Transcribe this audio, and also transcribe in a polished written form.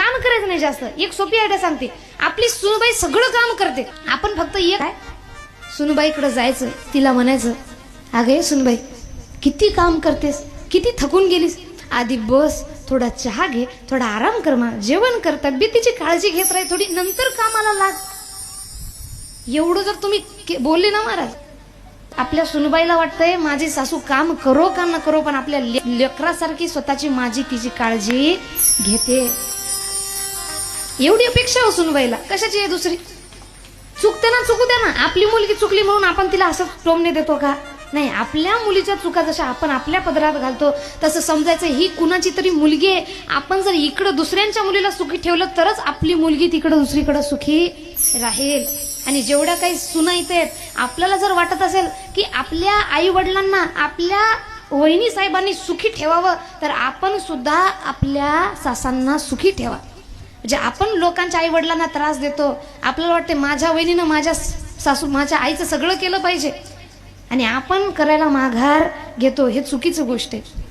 काम करायचं नाही जास्त. एक सोपी आयडिया सांगते, आपली सुनबाई सगळं काम करते, आपण फक्त एक काय सुनबाईकडे जायचं, तिला म्हणायचं, अगे सुनबाई किती काम करतेस, किती थकून गेलीस, आधी बस, थोडा चहा घे, थोडा आराम कर, मा जेवण कर, तब्येतीची काळजी घेत राही थोडी, नंतर कामाला लाग. एवढं जर तुम्ही बोलले ना महाराज, आपल्या सुनबाईला वाटतंय माझी सासू काम करो का न करो, पण आपल्या लेकरासारखी स्वतःची माझी तिची काळजी घेते. एवढी अपेक्षा हो सुनबाईला, कशाची आहे दुसरी? चुकते ना, चुकू द्या ना. आपली मुलगी चुकली म्हणून आपण तिला असं टोमणे देतो का? नाही. आपल्या मुलीच्या चुका जशा आपण आपल्या पदरात घालतो तसं समजायचं ही कुणाची तरी मुलगी आहे. आपण जर इकडं दुसऱ्यांच्या मुलीला सुखी ठेवलं तरच आपली मुलगी तिकडं दुसरीकडे सुखी राहील. आणि जेवढ्या काही सुना इथे आहेत, आपल्याला जर वाटत असेल की आपल्या आई वडिलांना आपल्या वहिनी साहेबांनी सुखी ठेवावं, तर आपण सुद्धा आपल्या सासांना सुखी ठेवा. म्हणजे आपण लोकांच्या आई वडिलांना त्रास देतो, आपल्याला वाटते माझ्या वहिनीनं माझ्या सासू माझ्या आईचं सगळं केलं पाहिजे, आणि आपण करायला माघार घेतो, हे चुकीचं गोष्ट आहे.